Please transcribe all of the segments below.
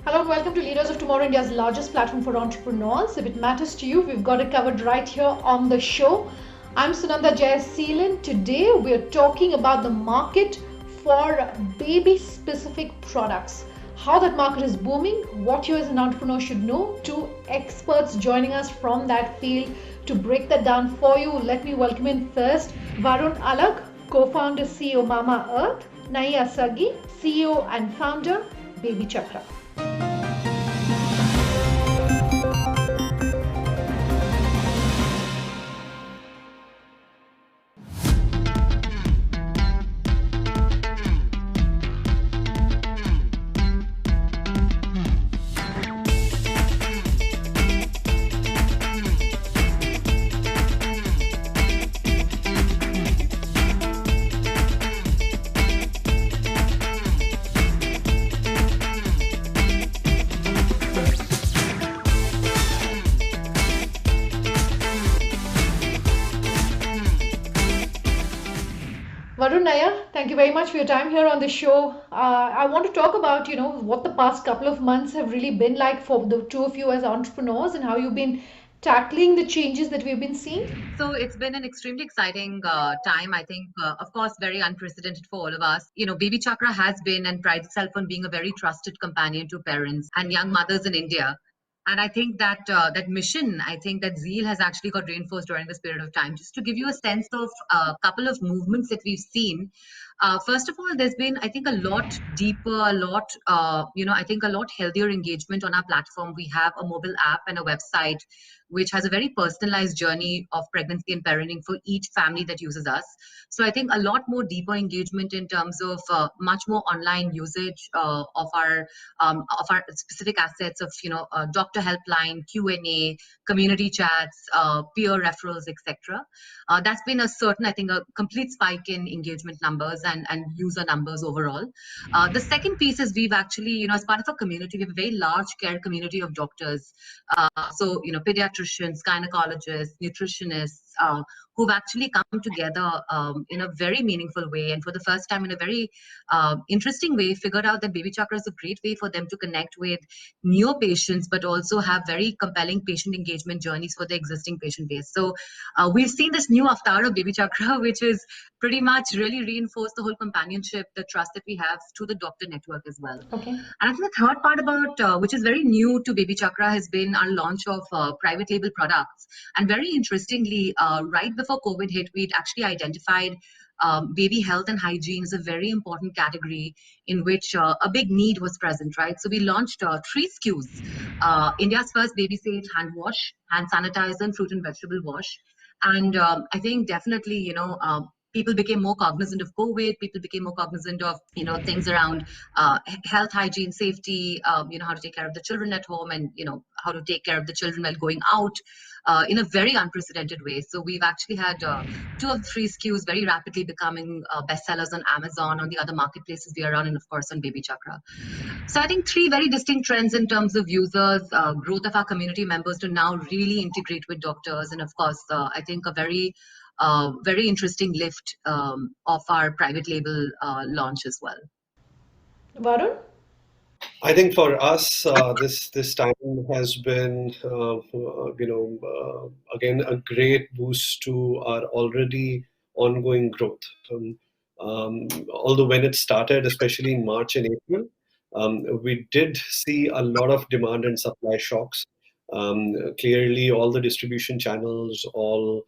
Hello and welcome to Leaders of Tomorrow, India's largest platform for entrepreneurs. If it matters to you, we've got it covered right here on the show. I'm Sunanda Jayaseelan. Today we're talking about the market for baby-specific products. How that market is booming, what you as an entrepreneur should know. Two experts joining us from that field to break that down for you. Let me welcome in first Varun Alagh, co-founder CEO Mamaearth, Naiyya Saggi, CEO and founder BabyChakra. Varun, Naiyya, thank you very much for your time here on the show. I want to talk about, what the past couple of months have really been like for the two of you as entrepreneurs and how you've been tackling the changes that we've been seeing. So it's been an extremely exciting time. I think, of course, very unprecedented for all of us. BabyChakra has been and prides itself on being a very trusted companion to parents and young mothers in India. And I think that mission, I think that zeal has actually got reinforced during this period of time. Just to give you a sense of a couple of movements that we've seen. First of all, there's been, I think, a lot deeper, I think a lot healthier engagement on our platform. We have a mobile app and a website which has a very personalized journey of pregnancy and parenting for each family that uses us. So I think a lot more deeper engagement in terms of much more online usage of our specific assets of doctor helpline, Q&A, community chats, peer referrals, etc. That's been I think, a complete spike in engagement numbers and user numbers overall. The second piece is we've actually, as part of a community, we have a very large care community of doctors. So, pediatricians, gynecologists, nutritionists, who've actually come together in a very meaningful way, and for the first time in a very interesting way, figured out that BabyChakra is a great way for them to connect with newer patients, but also have very compelling patient engagement journeys for the existing patient base. So we've seen this new avatar of BabyChakra, which is pretty much really reinforced the whole companionship, the trust that we have through the doctor network as well. Okay. And I think the third part about, which is very new to BabyChakra, has been our launch of private label products. And very interestingly, right before COVID hit, we'd actually identified baby health and hygiene is a very important category in which a big need was present, right? So we launched 3 SKUs, India's first baby safe hand wash, hand sanitizer, and fruit and vegetable wash. And I think definitely, people became more cognizant of COVID. People became more cognizant of, things around health, hygiene, safety, how to take care of the children at home and, how to take care of the children while going out in a very unprecedented way. So we've actually had 2 of 3 SKUs very rapidly becoming bestsellers on Amazon, on the other marketplaces we are on, and of course on BabyChakra. So I think 3 very distinct trends in terms of users, growth of our community members to now really integrate with doctors, and of course, I think a very interesting lift of our private label launch as well. Varun? I think for us, this time has been, again, a great boost to our already ongoing growth. Although when it started, especially in March and April, we did see a lot of demand and supply shocks. Clearly, all the distribution channels, all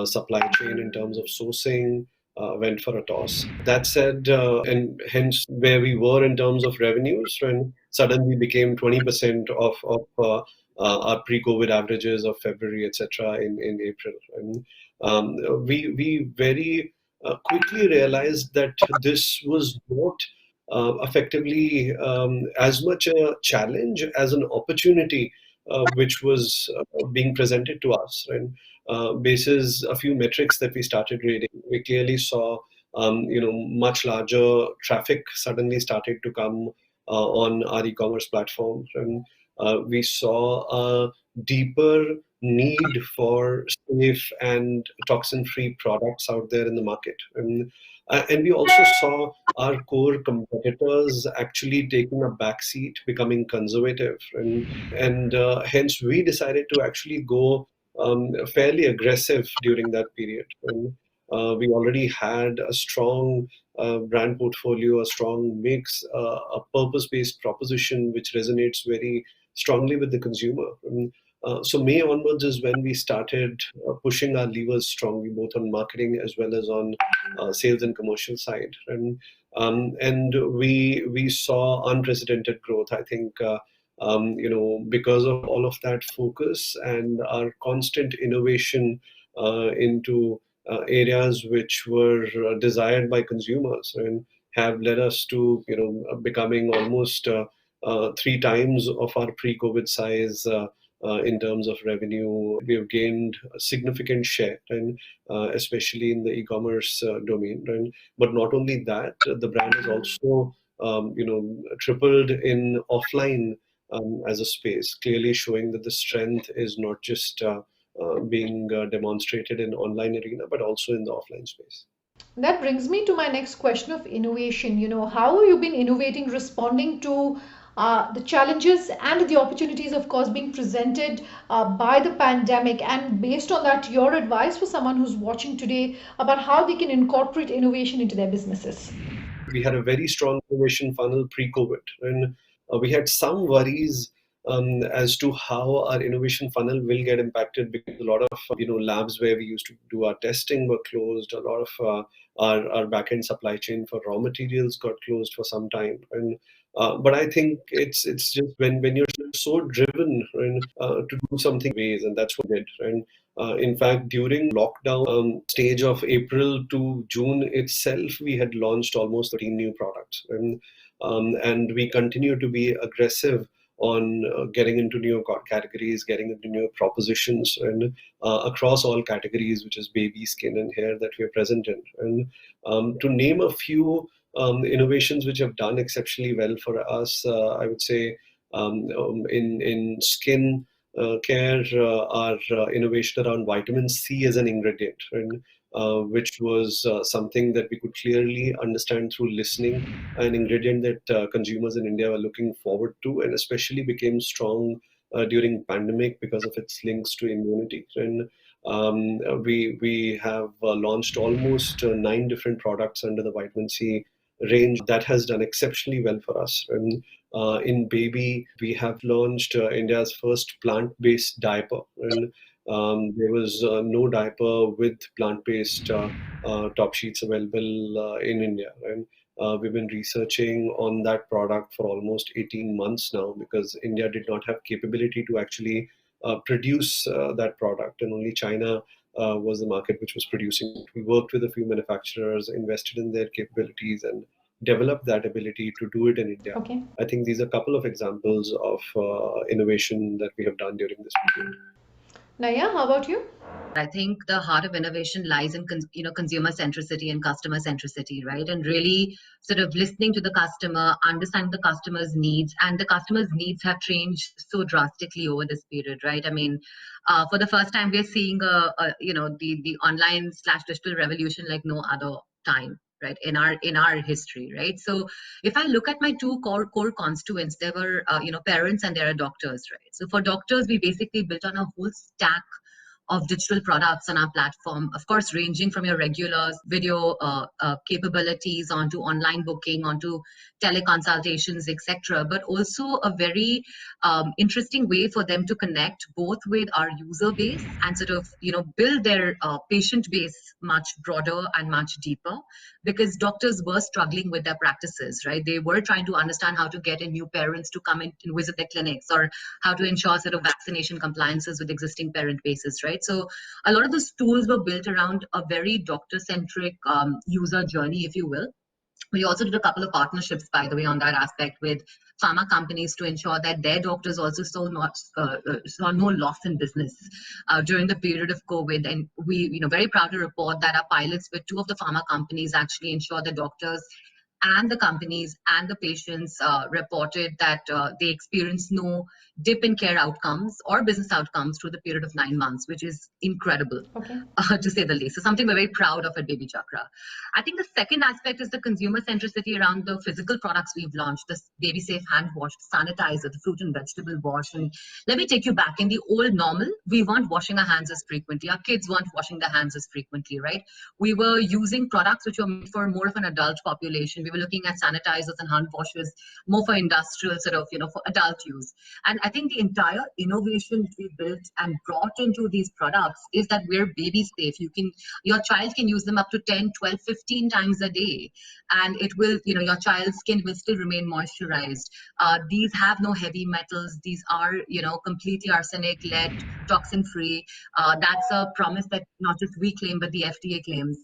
supply chain in terms of sourcing, went for a toss. That said, and hence where we were in terms of revenues, when suddenly became 20% of our pre-COVID averages of February, etc. in April. And we very quickly realized that this was not effectively as much a challenge as an opportunity, which was being presented to us. And basis a few metrics that we started reading, we clearly saw much larger traffic suddenly started to come on our e-commerce platforms, and we saw a deeper need for safe and toxin-free products out there in the market. And And we also saw our core competitors actually taking a backseat, becoming conservative, and hence we decided to actually go fairly aggressive during that period. And we already had a strong brand portfolio, a strong mix, a purpose-based proposition which resonates very strongly with the consumer. So May onwards is when we started pushing our levers strongly, both on marketing as well as on sales and commercial side, and we saw unprecedented growth. I think because of all of that focus and our constant innovation into areas which were desired by consumers and have led us to becoming almost three times of our pre-COVID size. In terms of revenue, we have gained a significant share, and especially in the e-commerce domain. And but not only that, the brand has also tripled in offline as a space, clearly showing that the strength is not just being demonstrated in online arena, but also in the offline space. That brings me to my next question of innovation. How have you been innovating, responding to the challenges and the opportunities, of course, being presented by the pandemic? And based on that, your advice for someone who's watching today about how they can incorporate innovation into their businesses? We had a very strong innovation funnel pre-COVID, and we had some worries as to how our innovation funnel will get impacted, because a lot of labs where we used to do our testing were closed. A lot of our back-end supply chain for raw materials got closed for some time, and but I think it's just when you're so driven to do something ways, and that's what we did. And in fact, during lockdown stage of April to June itself, we had launched almost 13 new products, and we continue to be aggressive on getting into new categories, getting into new propositions, and across all categories, which is baby, skin, and hair that we are present in. And to name a few innovations which have done exceptionally well for us, I would say in skin care, our innovation around vitamin C as an ingredient, and which was something that we could clearly understand through listening, an ingredient that consumers in India were looking forward to, and especially became strong during pandemic because of its links to immunity. And we have launched almost 9 different products under the vitamin C range that has done exceptionally well for us. And in baby, we have launched India's first plant-based diaper, and there was no diaper with plant-based top sheets available in India. And we've been researching on that product for almost 18 months now, because India did not have capability to actually produce that product, and only China was the market which was producing it. We worked with a few manufacturers, invested in their capabilities, and developed that ability to do it in India. Okay. I think these are a couple of examples of innovation that we have done during this period. Naiyya, how about you? I think the heart of innovation lies in consumer centricity and customer centricity, right? And really sort of listening to the customer, understanding the customer's needs, and the customer's needs have changed so drastically over this period, right? I mean, for the first time, we're seeing the online / digital revolution like no other time, right, in our history, right? So if I look at my two core constituents, there were parents and there are doctors, right? So for doctors, we basically built on a whole stack of digital products on our platform, of course, ranging from your regular video capabilities onto online booking, onto teleconsultations, etc., but also a very interesting way for them to connect both with our user base and sort of build their patient base much broader and much deeper, because doctors were struggling with their practices, right? They were trying to understand how to get in new parents to come in and visit their clinics, or how to ensure sort of vaccination compliances with existing parent bases, right? So a lot of those tools were built around a very doctor-centric user journey, if you will. We also did a couple of partnerships, by the way, on that aspect with pharma companies to ensure that their doctors also saw no loss in business during the period of COVID. And we, very proud to report that our pilots with 2 of the pharma companies actually ensure the doctors and the companies and the patients reported that they experienced no dip in care outcomes or business outcomes through the period of 9 months, which is incredible, to say the least. So something we're very proud of at BabyChakra. I think the second aspect is the consumer centricity around the physical products we've launched, this baby safe hand wash, sanitizer, the fruit and vegetable wash. And let me take you back. In the old normal, we weren't washing our hands as frequently. Our kids weren't washing their hands as frequently, right? We were using products which were made for more of an adult population. We were looking at sanitizers and hand washes more for industrial sort of, for adult use. And I think the entire innovation we built and brought into these products is that we're baby safe. Your child can use them up to 10, 12, 15 times a day. And it will, your child's skin will still remain moisturized. These have no heavy metals. These are, completely arsenic, lead, toxin free. That's a promise that not just we claim, but the FDA claims,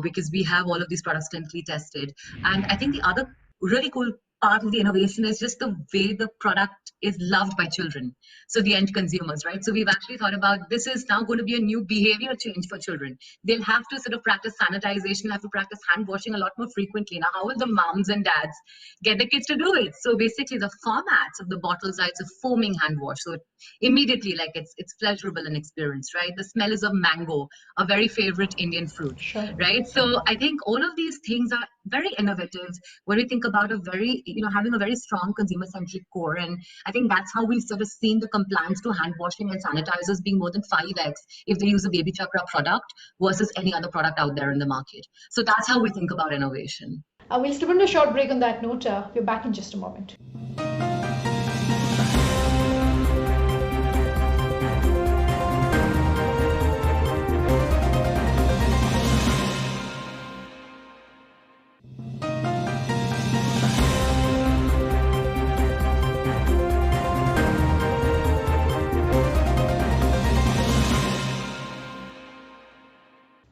because we have all of these products clinically tested. And I think the other really cool part of the innovation is just the way the product is loved by children. So the end consumers, right? So we've actually thought about this is now going to be a new behavior change for children. They'll have to sort of practice sanitization, have to practice hand washing a lot more frequently. Now, how will the moms and dads get the kids to do it? So basically the formats of the bottles are, it's a foaming hand wash. So immediately, like it's pleasurable and experience, right? The smell is of mango, a very favorite Indian fruit, right? So I think all of these things are very innovative when we think about a very, having a very strong consumer-centric core. And I think that's how we've sort of seen the compliance to hand washing and sanitizers being more than 5x if they use a BabyChakra product versus any other product out there in the market. So that's how we think about innovation. We'll step into a short break on that note. We're back in just a moment.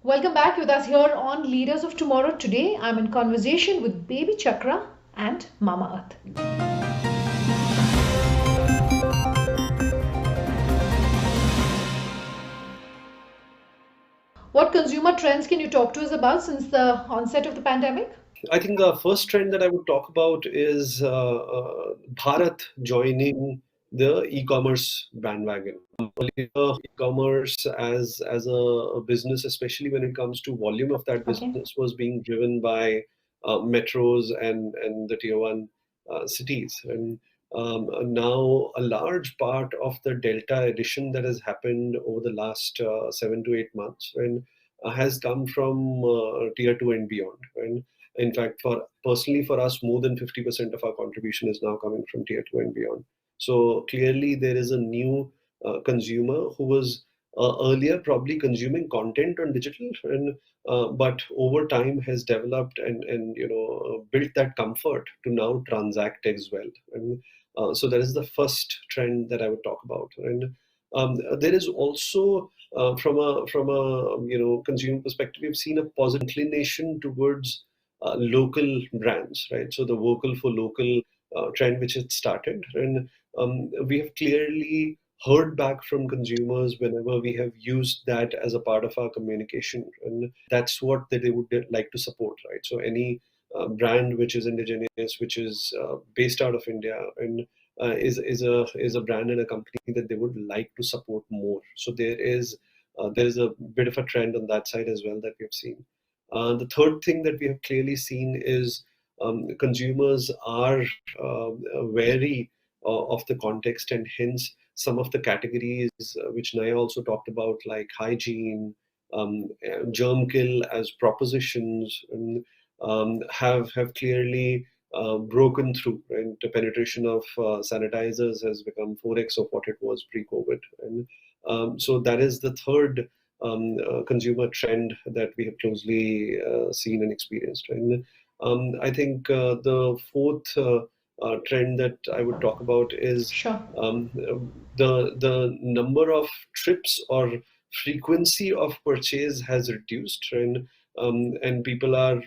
Welcome back with us here on Leaders of Tomorrow. Today I'm in conversation with BabyChakra and Mamaearth. What consumer trends can you talk to us about since the onset of the pandemic? I think the first trend that I would talk about is Bharat joining the e-commerce bandwagon. E-commerce as a business, especially when it comes to volume of that business, was being driven by metros and the tier one cities. And now a large part of the delta addition that has happened over the last 7 to 8 months has come from tier 2 and beyond. And in fact, personally for us, more than 50% of our contribution is now coming from tier 2 and beyond. So clearly there is a new consumer who was earlier probably consuming content on digital, but over time has developed and built that comfort to now transact as well. And so that is the first trend that I would talk about. And there is also from a consumer perspective, we've seen a positive inclination towards local brands, right? So the vocal for local trend which had started, and we have clearly heard back from consumers whenever we have used that as a part of our communication, and that's what they would like to support, right? So any brand which is indigenous, which is based out of India, and is a brand and a company that they would like to support more. So there is a bit of a trend on that side as well that we have seen. The third thing that we have clearly seen is consumers are wary of the context, and hence some of the categories which Naiyya also talked about, like hygiene, germ kill as propositions, have clearly broken through. And the penetration of sanitizers has become 4x of what it was pre-COVID. And so that is the third consumer trend that we have closely seen and experienced. And I think the fourth trend that I would talk about is the number of trips or frequency of purchase has reduced, and people are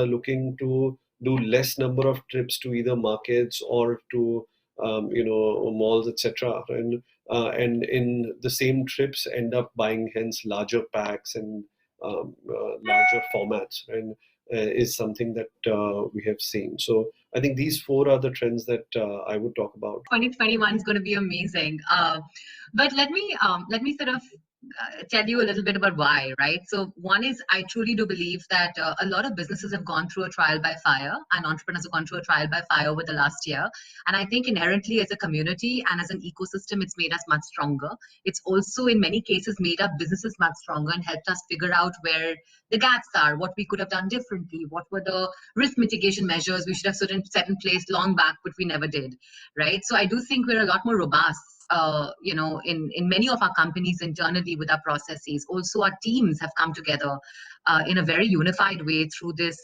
looking to do less number of trips to either markets or to malls, etc. And in the same trips end up buying hence larger packs and larger formats. And is something that we have seen. So I think these four are the trends that I would talk about. 2021 is going to be amazing. But let me sort of tell you a little bit about why, right? So one is, I truly do believe that a lot of businesses have gone through a trial by fire, and entrepreneurs have gone through a trial by fire over the last year. And I think inherently as a community and as an ecosystem, it's made us much stronger. It's also in many cases made our businesses much stronger and helped us figure out where the gaps are, what we could have done differently, what were the risk mitigation measures we should have set in place long back, but we never did, right? So I do think we're a lot more robust, in many of our companies internally with our processes. Also, our teams have come together in a very unified way through this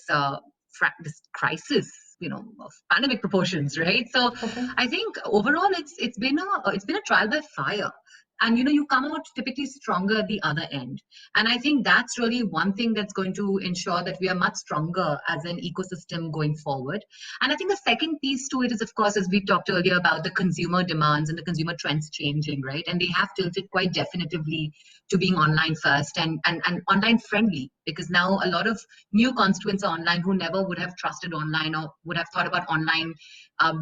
crisis, of pandemic proportions, right? So Okay. I think overall it's been a trial by fire. And you come out typically stronger at the other end. And I think that's really one thing that's going to ensure that we are much stronger as an ecosystem going forward. And I think the second piece to it is, of course, as we talked earlier about the consumer demands and the consumer trends changing, right? And they have tilted quite definitively to being online first and online friendly, because now a lot of new constituents are online who never would have trusted online or would have thought about online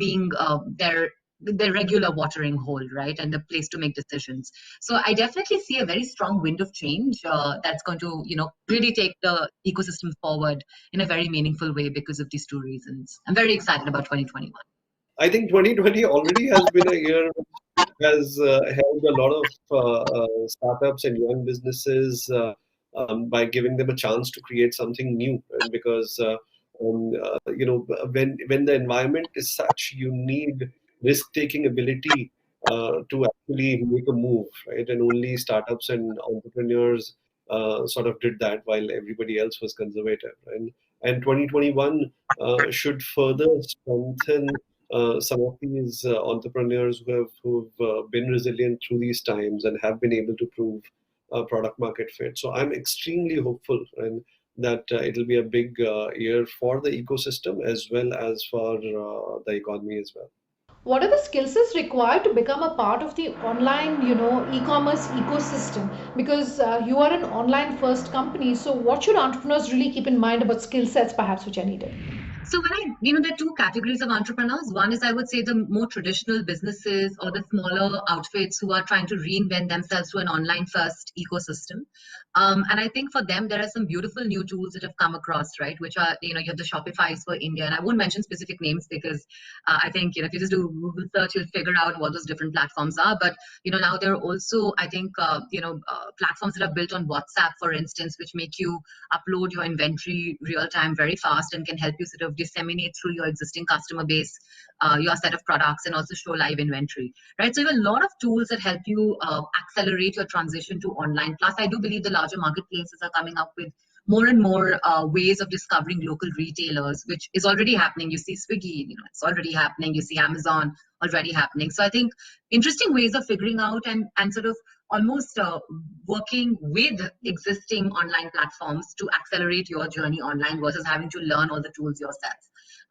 being their regular watering hole, right? And the place to make decisions. So I definitely see a very strong wind of change that's going to, really take the ecosystem forward in a very meaningful way because of these two reasons. I'm very excited about 2021. I think 2020 already has been a year which has helped a lot of startups and young businesses by giving them a chance to create something new. And because when the environment is such, you need risk-taking ability to actually make a move, right? And only startups and entrepreneurs sort of did that while everybody else was conservative. And 2021 should further strengthen some of these entrepreneurs who've been resilient through these times and have been able to prove product market fit. So I'm extremely hopeful and that it'll be a big year for the ecosystem as well as for the economy as well. What are the skill sets required to become a part of the online, e-commerce ecosystem? Because you are an online first company, so what should entrepreneurs really keep in mind about skill sets perhaps which are needed? So there are two categories of entrepreneurs. One is, I would say, the more traditional businesses or the smaller outfits who are trying to reinvent themselves to an online first ecosystem. And I think for them, there are some beautiful new tools that have come across, right? Which are, you have the Shopify's for India. And I won't mention specific names because I think, if you just do Google search, you'll figure out what those different platforms are. But, now there are also, I think, platforms that are built on WhatsApp, for instance, which make you upload your inventory real time very fast and can help you sort of disseminate through your existing customer base your set of products and also show live inventory, right? So you have a lot of tools that help you accelerate your transition to online. Plus, I do believe the larger marketplaces are coming up with more and more ways of discovering local retailers, which is already happening. You see Swiggy, it's already happening. You see Amazon already happening. So I think interesting ways of figuring out and sort of almost working with existing online platforms to accelerate your journey online versus having to learn all the tools yourself,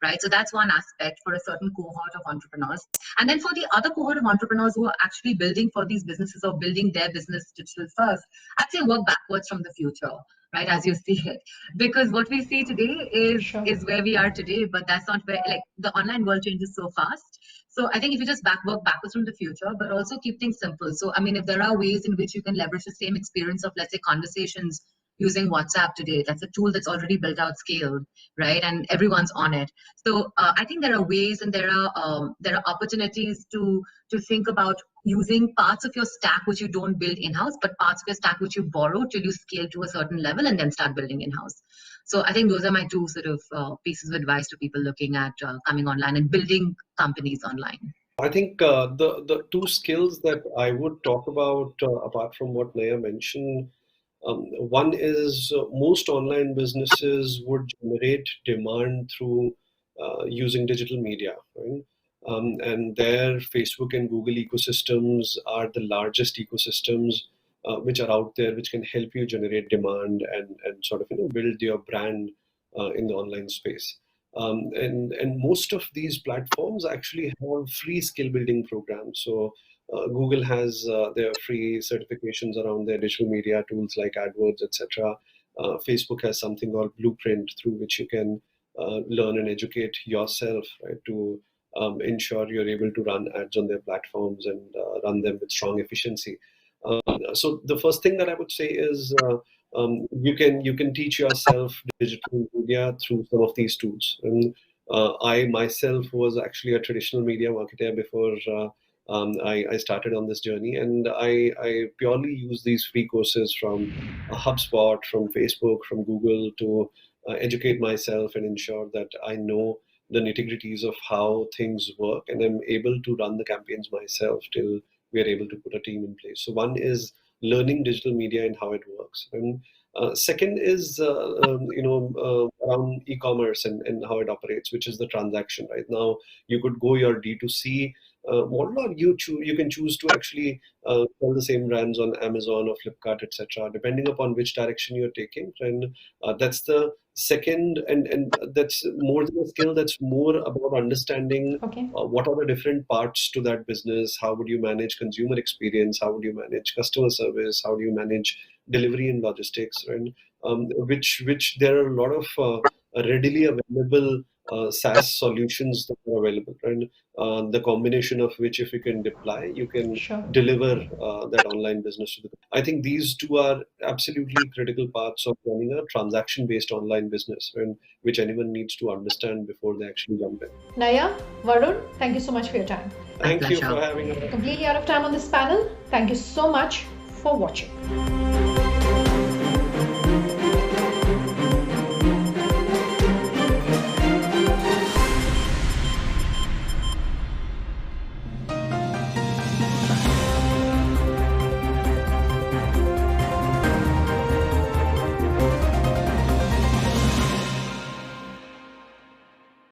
right? So that's one aspect for a certain cohort of entrepreneurs. And then for the other cohort of entrepreneurs who are actually building for these businesses or building their business digital first, I'd say work backwards from the future, right, as you see it. Because what we see today is where we are today, but that's not where, like, the online world changes so fast. So I think if you just work backwards from the future, but also keep things simple. So, I mean, if there are ways in which you can leverage the same experience of, let's say, conversations using WhatsApp today, that's a tool that's already built out, scaled, right? And everyone's on it. So I think there are ways and there are opportunities to think about using parts of your stack which you don't build in-house, but parts of your stack which you borrow till you scale to a certain level and then start building in-house. So I think those are my two sort of pieces of advice to people looking at coming online and building companies online. I think the two skills that I would talk about, apart from what Naiyya mentioned, one is most online businesses would generate demand through using digital media, right? And their Facebook and Google ecosystems are the largest ecosystems which are out there, which can help you generate demand and sort of build your brand in the online space. And most of these platforms actually have free skill building programs. So Google has their free certifications around their digital media tools like AdWords, etc. Facebook has something called Blueprint, through which you can learn and educate yourself, right, to ensure you're able to run ads on their platforms and run them with strong efficiency. So the first thing that I would say is you can teach yourself digital media through some of these tools. And I myself was actually a traditional media marketer before I started on this journey, and I purely use these free courses from HubSpot, from Facebook, from Google to educate myself and ensure that I know the nitty-gritties of how things work, and I'm able to run the campaigns myself till we are able to put a team in place. So one is learning digital media and how it works, and second is around e-commerce and how it operates, which is the transaction. Right now, you could go your D2C model, or you can choose to actually sell the same brands on Amazon or Flipkart, etc., depending upon which direction you're taking. And that's the second, and that's more than a skill. That's more about understanding what are the different parts to that business. How would you manage consumer experience? How would you manage customer service? How do you manage delivery and logistics? And which there are a lot of readily available SaaS solutions that are available, and the combination of which, if you can deploy, you can deliver that online business to the. I think these two are absolutely critical parts of running a transaction-based online business, and which anyone needs to understand before they actually jump in. Naiyya, Varun, thank you so much for your time. Thank you for having us. Completely out of time on this panel. Thank you so much for watching.